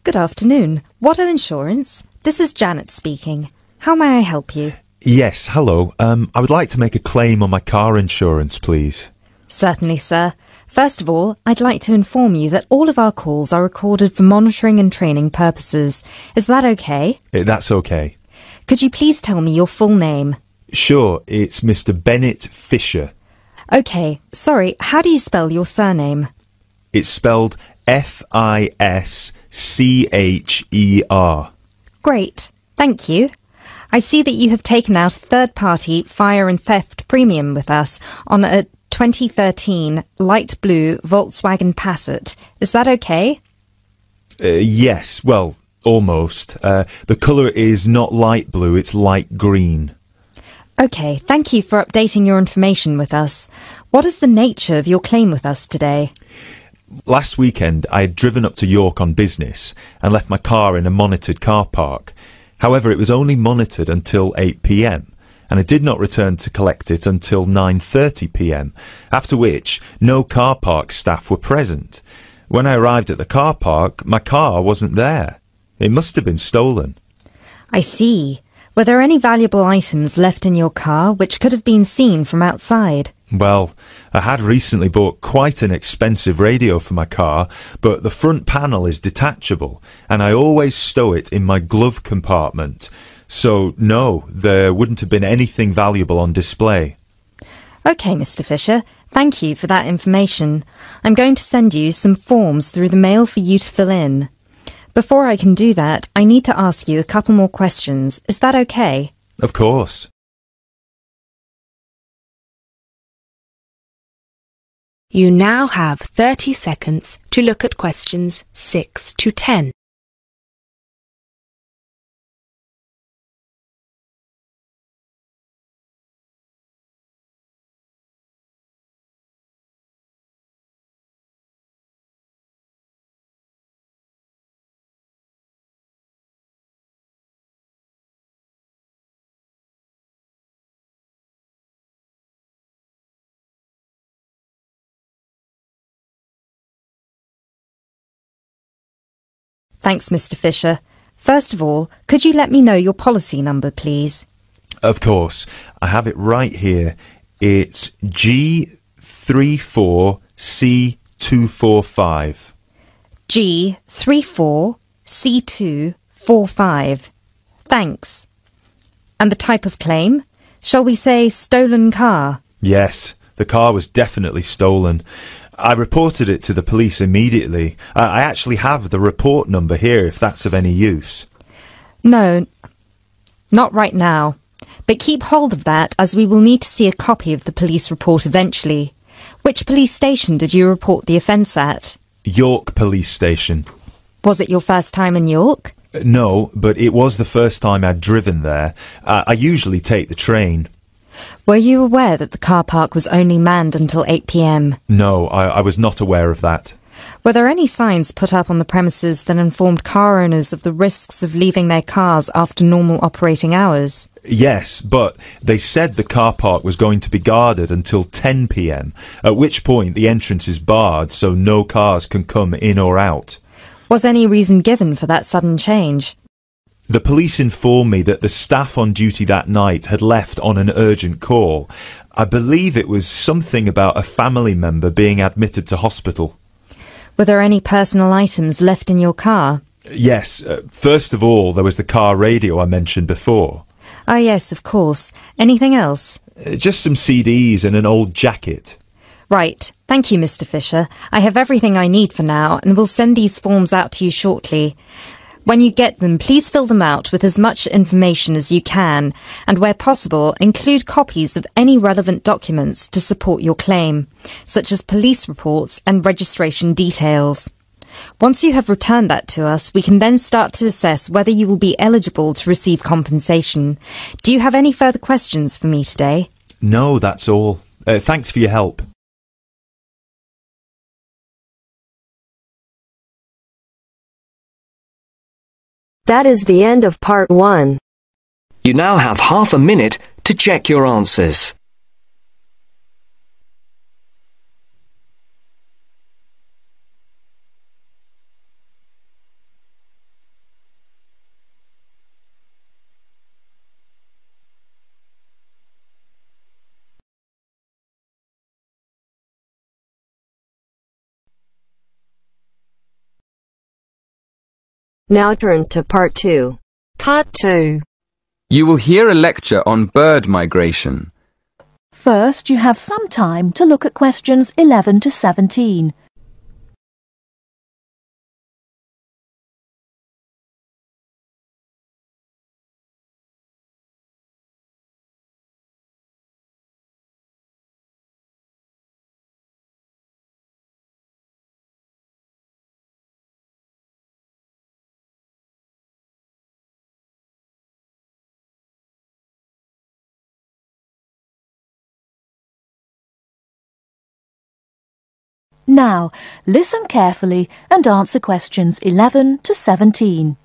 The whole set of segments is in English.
Good afternoon. Watto Insurance. This is Janet speaking. How may I help you? Yes, hello. I would like to make a claim on my car insurance, please. Certainly, sir. First of all, I'd like to inform you that all of our calls are recorded for monitoring and training purposes. Is that okay? That's okay. Could you please tell me your full name? Sure, it's Mr. Bennett Fisher. Okay, sorry, how do you spell your surname? It's spelled Fischer. Great, thank you. I see that you have taken out a third-party fire and theft premium with us on a 2013 light blue Volkswagen Passat. Is that okay? Yes, well, almost. The colour is not light blue, it's light green. Okay, thank you for updating your information with us. What is the nature of your claim with us today? Last weekend, I had driven up to York on business and left my car in a monitored car park. However, it was only monitored until 8 p.m, and I did not return to collect it until 9:30 p.m, after which no car park staff were present. When I arrived at the car park, my car wasn't there. It must have been stolen. I see. Were there any valuable items left in your car which could have been seen from outside? Well, I had recently bought quite an expensive radio for my car, but the front panel is detachable, and I always stow it in my glove compartment. So, no, there wouldn't have been anything valuable on display. Okay, Mr. Fisher, thank you for that information. I'm going to send you some forms through the mail for you to fill in. Before I can do that, I need to ask you a couple more questions. Is that okay? Of course. You now have 30 seconds to look at questions 6 to 10. Thanks, Mr. Fisher. First of all, could you let me know your policy number, please? Of course. I have it right here. It's G34C245. G34C245. Thanks. And the type of claim? Shall we say stolen car? Yes, the car was definitely stolen. I reported it to the police immediately. I actually have the report number here if that's of any use. No, not right now. But keep hold of that as we will need to see a copy of the police report eventually. Which police station did you report the offence at? York Police Station. Was it your first time in York? No, but it was the first time I'd driven there. I usually take the train. Were you aware that the car park was only manned until 8 p.m? No, I was not aware of that. Were there any signs put up on the premises that informed car owners of the risks of leaving their cars after normal operating hours? Yes, but they said the car park was going to be guarded until 10 p.m, at which point the entrance is barred so no cars can come in or out. Was any reason given for that sudden change? The police informed me that the staff on duty that night had left on an urgent call. I believe it was something about a family member being admitted to hospital. Were there any personal items left in your car? Yes, first of all, there was the car radio I mentioned before. Ah, yes, of course. Anything else? Just some CDs and an old jacket. Right. Thank you, Mr. Fisher. I have everything I need for now and will send these forms out to you shortly. When you get them, please fill them out with as much information as you can, and where possible, include copies of any relevant documents to support your claim, such as police reports and registration details. Once you have returned that to us, we can then start to assess whether you will be eligible to receive compensation. Do you have any further questions for me today? No, that's all. Thanks for your help. That is the end of part 1. You now have half a minute to check your answers. Now turns to Part 2. Part 2. You will hear a lecture on bird migration. First, you have some time to look at questions 11 to 17. Now, listen carefully and answer questions 11 to 17.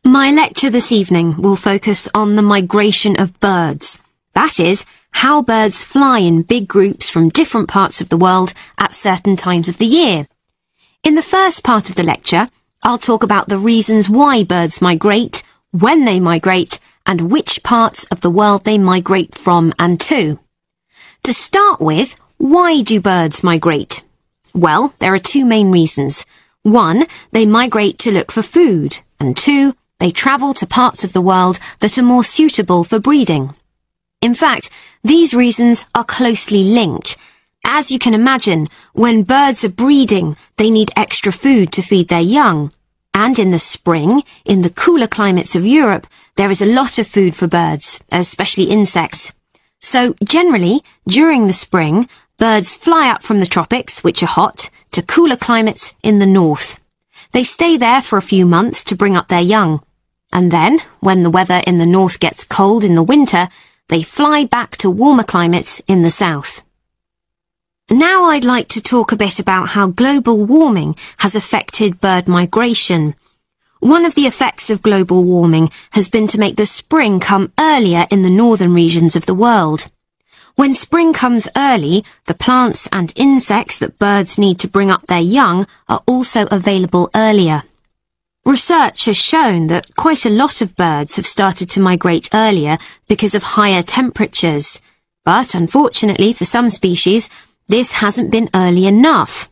My lecture this evening will focus on the migration of birds. That is, how birds fly in big groups from different parts of the world at certain times of the year. In the first part of the lecture, I'll talk about the reasons why birds migrate, when they migrate, and which parts of the world they migrate from and to. To start with, why do birds migrate? Well, there are two main reasons. One, they migrate to look for food, and two, they travel to parts of the world that are more suitable for breeding. In fact, these reasons are closely linked. As you can imagine, when birds are breeding, they need extra food to feed their young. And in the spring, in the cooler climates of Europe, there is a lot of food for birds, especially insects. So, generally, during the spring, birds fly up from the tropics, which are hot, to cooler climates in the north. They stay there for a few months to bring up their young. And then, when the weather in the north gets cold in the winter, they fly back to warmer climates in the south. Now I'd like to talk a bit about how global warming has affected bird migration. One of the effects of global warming has been to make the spring come earlier in the northern regions of the world. When spring comes early, the plants and insects that birds need to bring up their young are also available earlier. Research has shown that quite a lot of birds have started to migrate earlier because of higher temperatures. But unfortunately for some species, this hasn't been early enough.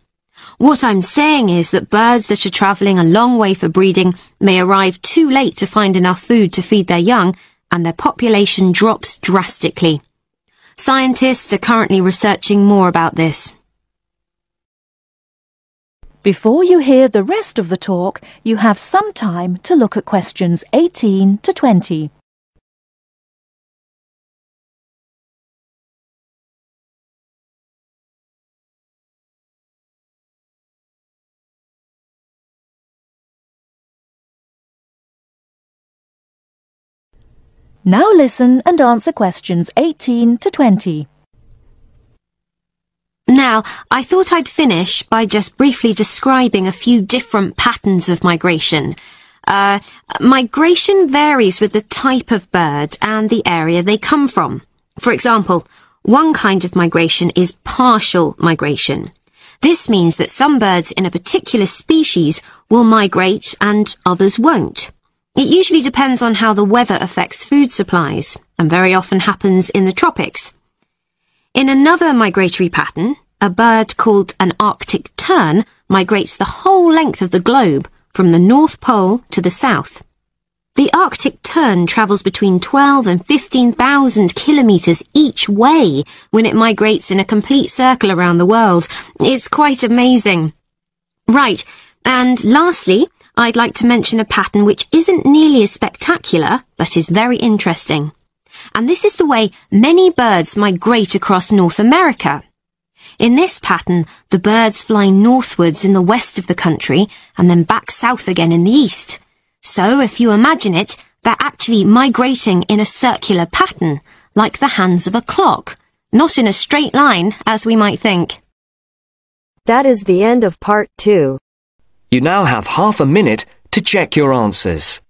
What I'm saying is that birds that are travelling a long way for breeding may arrive too late to find enough food to feed their young, and their population drops drastically. Scientists are currently researching more about this. Before you hear the rest of the talk, you have some time to look at questions 18 to 20. Now listen and answer questions 18 to 20. Now, I thought I'd finish by just briefly describing a few different patterns of migration. Migration varies with the type of bird and the area they come from. For example, one kind of migration is partial migration. This means that some birds in a particular species will migrate and others won't. It usually depends on how the weather affects food supplies, and very often happens in the tropics. In another migratory pattern, a bird called an Arctic tern migrates the whole length of the globe from the North Pole to the south. The Arctic tern travels between 12 and 15,000 kilometres each way when it migrates in a complete circle around the world. It's quite amazing. Right, and lastly, I'd like to mention a pattern which isn't nearly as spectacular, but is very interesting. And this is the way many birds migrate across North America. In this pattern, the birds fly northwards in the west of the country and then back south again in the east. So, if you imagine it, they're actually migrating in a circular pattern, like the hands of a clock, not in a straight line, as we might think. That is the end of Part 2. You now have half a minute to check your answers.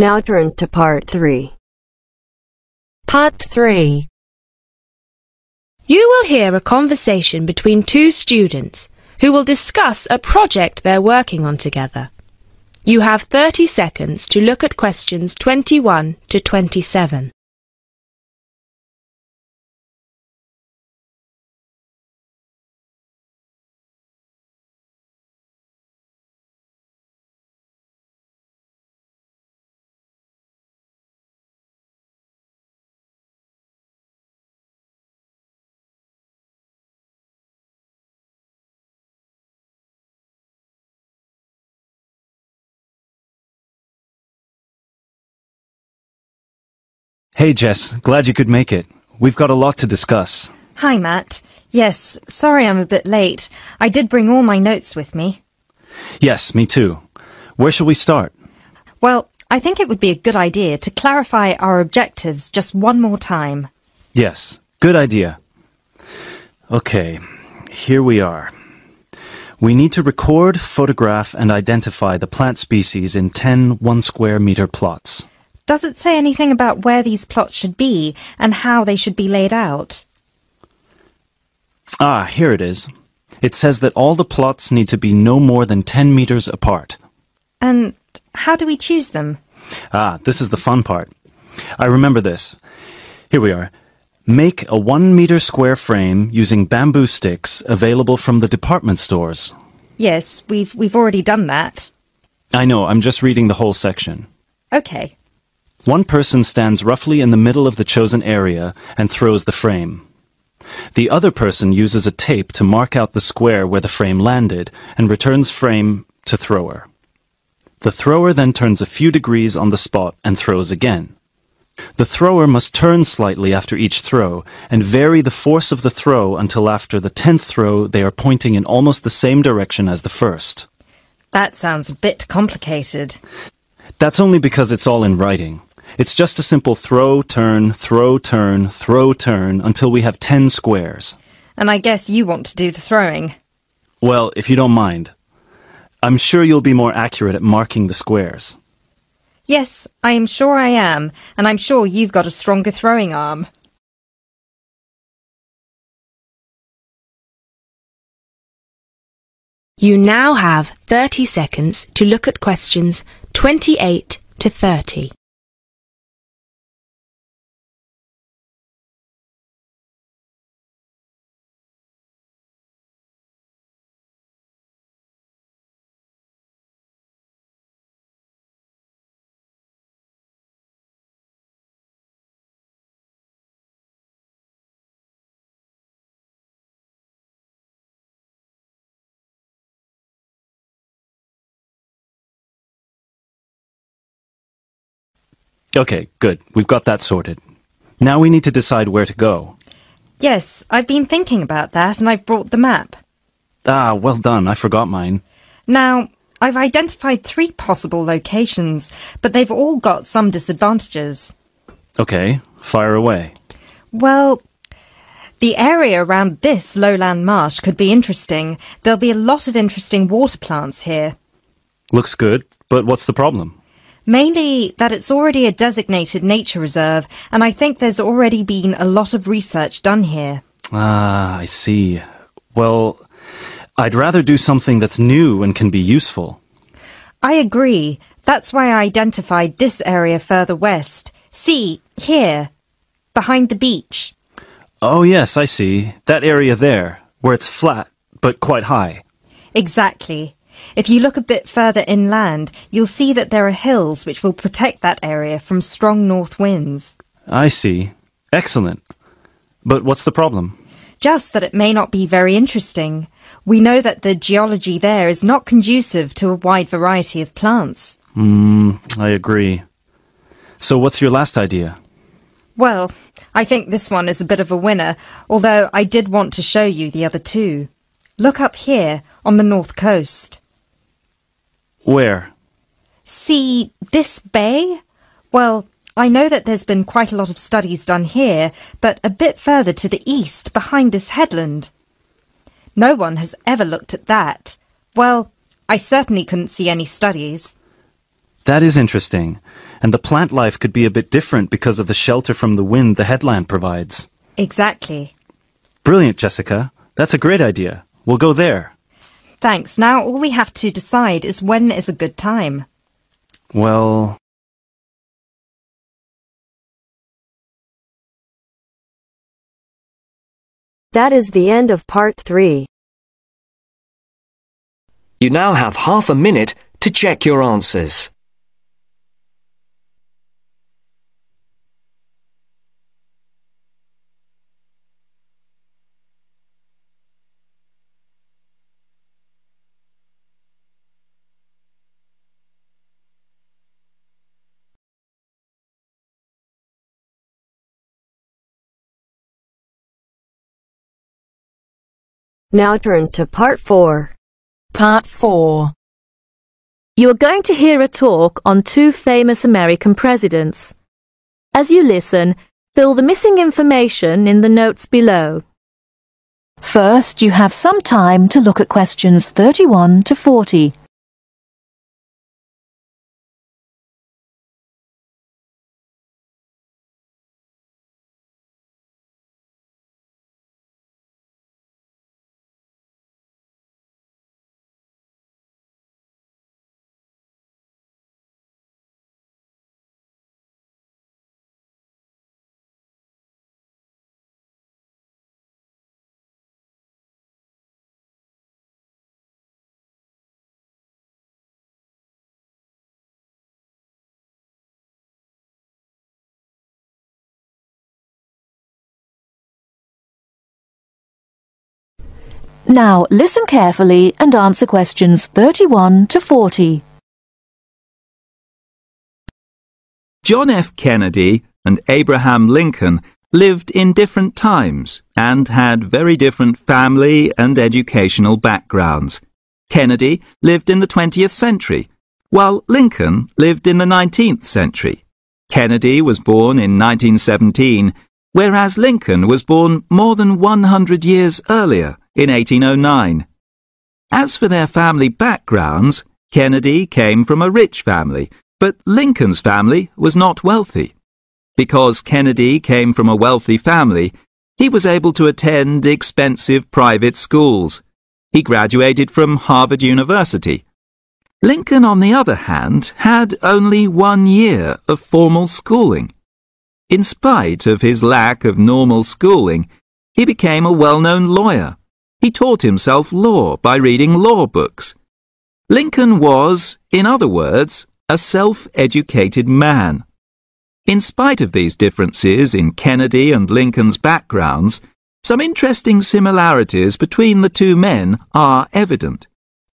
Now turns to part 3. Part 3. You will hear a conversation between two students who will discuss a project they're working on together. You have 30 seconds to look at questions 21 to 27. Hey Jess, glad you could make it. We've got a lot to discuss. Hi, Matt. Yes, sorry I'm a bit late. I did bring all my notes with me. Yes, me too. Where shall we start? Well, I think it would be a good idea to clarify our objectives just one more time. Yes, good idea. Okay, here we are. We need to record, photograph, and identify the plant species in 10 1-square-meter plots. Does it say anything about where these plots should be and how they should be laid out? Ah, here it is. It says that all the plots need to be no more than 10 meters apart. And how do we choose them? Ah, this is the fun part. I remember this. Here we are. Make a 1-meter square frame using bamboo sticks available from the department stores. Yes, we've already done that. I know, I'm just reading the whole section. Okay. One person stands roughly in the middle of the chosen area and throws the frame. The other person uses a tape to mark out the square where the frame landed and returns frame to thrower. The thrower then turns a few degrees on the spot and throws again. The thrower must turn slightly after each throw and vary the force of the throw until after the 10th throw they are pointing in almost the same direction as the first. That sounds a bit complicated. That's only because it's all in writing. It's just a simple throw, turn, throw, turn, throw, turn until we have 10 squares. And I guess you want to do the throwing. Well, if you don't mind. I'm sure you'll be more accurate at marking the squares. Yes, I am sure I am, and I'm sure you've got a stronger throwing arm. You now have 30 seconds to look at questions 28 to 30. Okay, good. We've got that sorted. Now we need to decide where to go. Yes, I've been thinking about that and I've brought the map. Ah, well done. I forgot mine. Now, I've identified 3 possible locations, but they've all got some disadvantages. Okay, fire away. Well, the area around this lowland marsh could be interesting. There'll be a lot of interesting water plants here. Looks good, but what's the problem? Mainly that it's already a designated nature reserve, and I think there's already been a lot of research done here. Ah, I see. Well, I'd rather do something that's new and can be useful. I agree. That's why I identified this area further west. See, here, behind the beach. Oh yes, I see. That area there, where it's flat, but quite high. Exactly. If you look a bit further inland, you'll see that there are hills which will protect that area from strong north winds. I see. Excellent. But what's the problem? Just that it may not be very interesting. We know that the geology there is not conducive to a wide variety of plants. I agree. So what's your last idea? Well, I think this one is a bit of a winner, although I did want to show you the other 2. Look up here on the north coast. Where? See this bay? Well, I know that there's been quite a lot of studies done here, but a bit further to the east, behind this headland. No one has ever looked at that. Well, I certainly couldn't see any studies. That is interesting. and the plant life could be a bit different because of the shelter from the wind the headland provides. Exactly. Brilliant, Jessica. That's a great idea. We'll go there. Thanks. Now all we have to decide is when is a good time. Well... That is the end of part 3. You now have half a minute to check your answers. Now turns to part 4. Part 4. You are going to hear a talk on 2 famous American presidents. As you listen, fill the missing information in the notes below. First, you have some time to look at questions 31 to 40. Now listen carefully and answer questions 31 to 40. John F. Kennedy and Abraham Lincoln lived in different times and had very different family and educational backgrounds. Kennedy lived in the 20th century, while Lincoln lived in the 19th century. Kennedy was born in 1917, whereas Lincoln was born more than 100 years earlier, in 1809. As for their family backgrounds, Kennedy came from a rich family, but Lincoln's family was not wealthy. Because Kennedy came from a wealthy family, he was able to attend expensive private schools. He graduated from Harvard University. Lincoln, on the other hand, had only 1 year of formal schooling. In spite of his lack of normal schooling, he became a well-known lawyer. He taught himself law by reading law books. Lincoln was, in other words, a self-educated man. In spite of these differences in Kennedy and Lincoln's backgrounds, some interesting similarities between the 2 men are evident.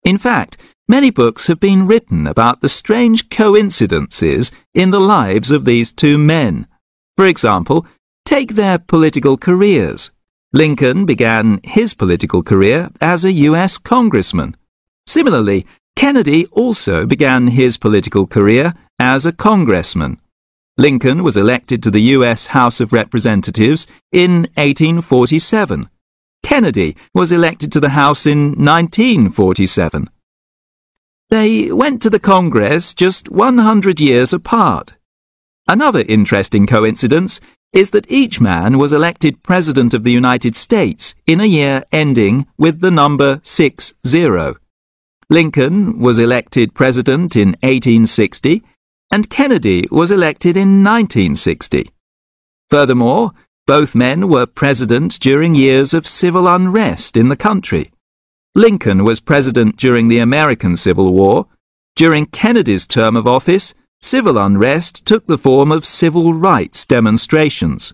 In fact, many books have been written about the strange coincidences in the lives of these 2 men. For example, take their political careers. Lincoln began his political career as a U.S. congressman. Similarly, Kennedy also began his political career as a congressman. Lincoln was elected to the U.S. House of Representatives in 1847. Kennedy was elected to the House in 1947. They went to the Congress just 100 years apart. Another interesting coincidence is that each man was elected President of the United States in a year ending with the number 60. Lincoln was elected President in 1860, and Kennedy was elected in 1960. Furthermore, both men were president during years of civil unrest in the country. Lincoln was president during the American Civil War. During Kennedy's term of office, civil unrest took the form of civil rights demonstrations.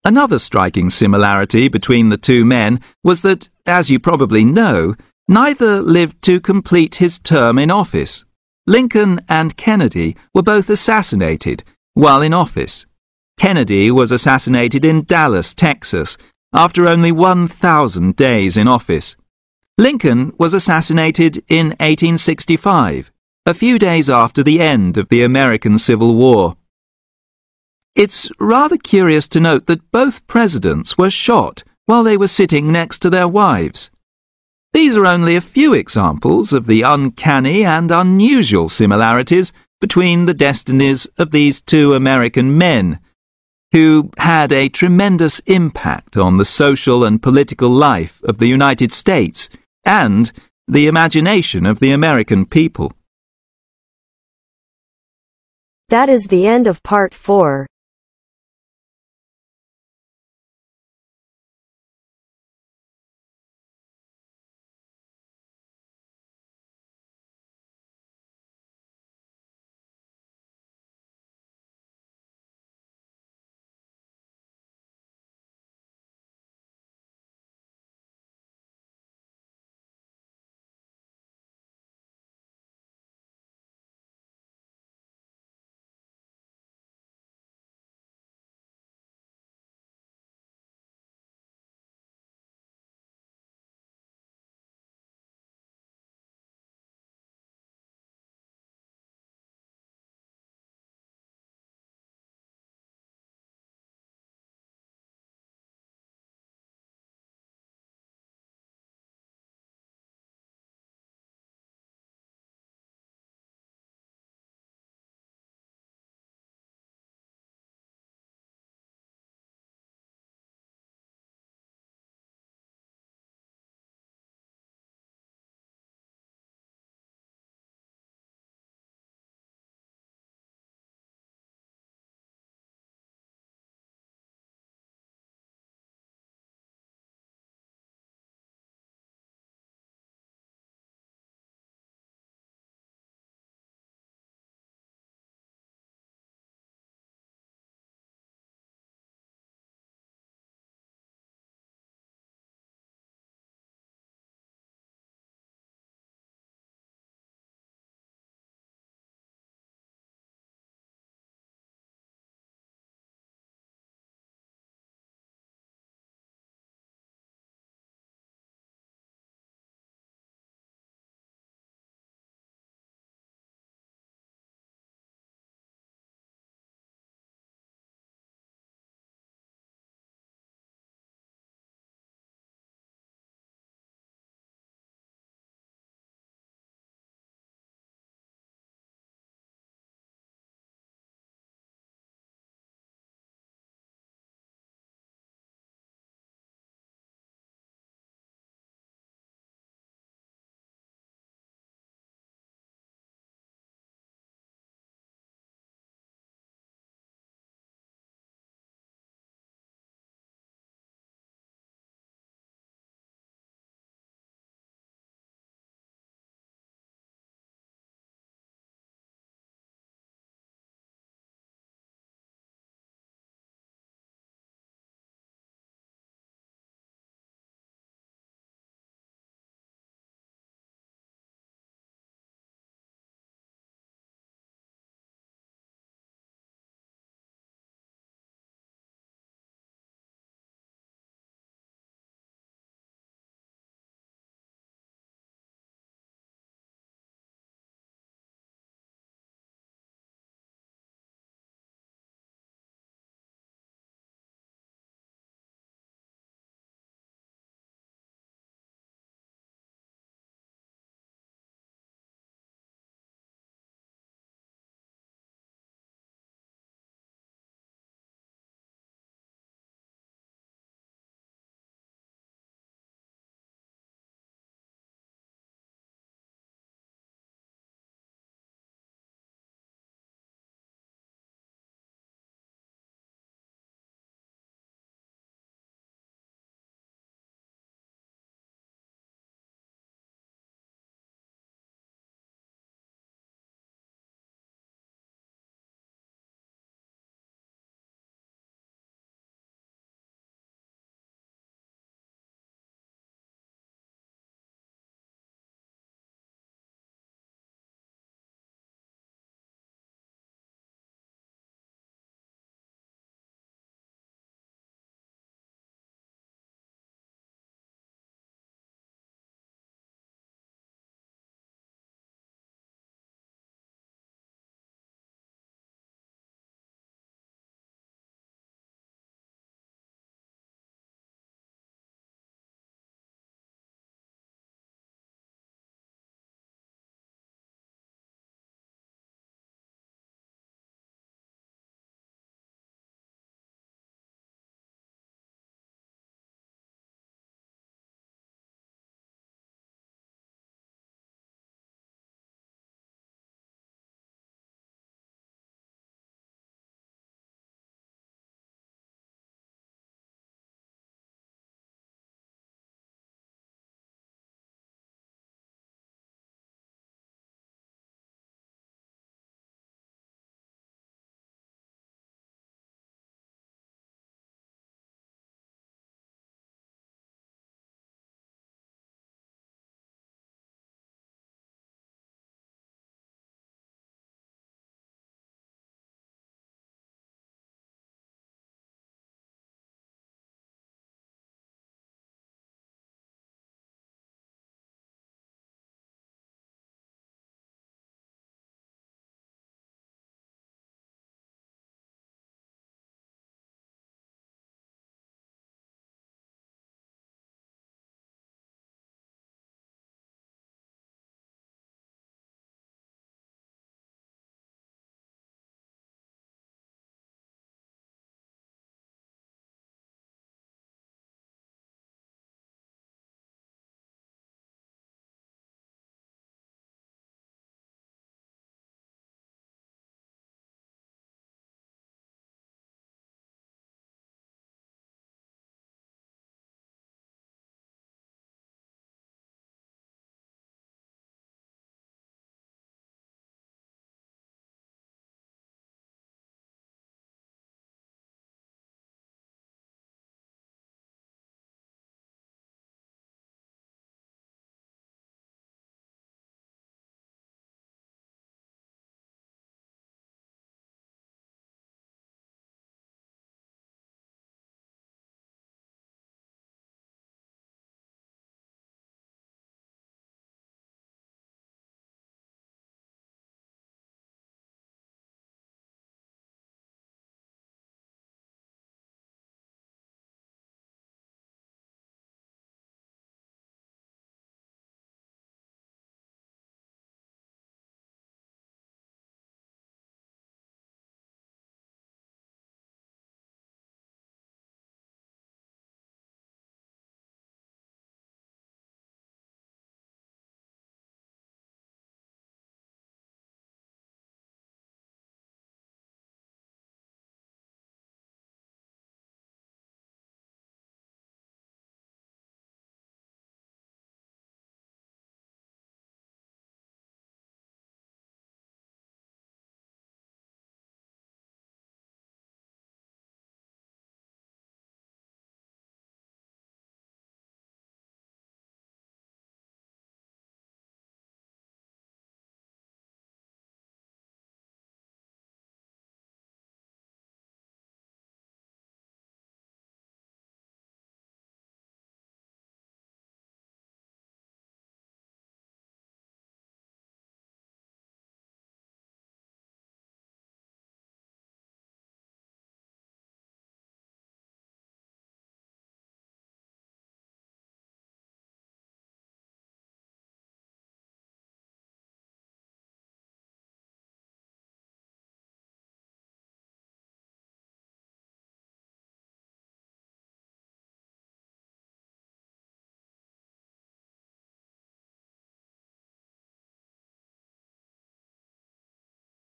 Another striking similarity between the 2 men was that, as you probably know, neither lived to complete his term in office. Lincoln and Kennedy were both assassinated while in office. Kennedy was assassinated in Dallas, Texas, after only 1,000 days in office. Lincoln was assassinated in 1865. A few days after the end of the American Civil War. It's rather curious to note that both presidents were shot while they were sitting next to their wives. These are only a few examples of the uncanny and unusual similarities between the destinies of these two American men, who had a tremendous impact on the social and political life of the United States and the imagination of the American people. That is the end of part 4.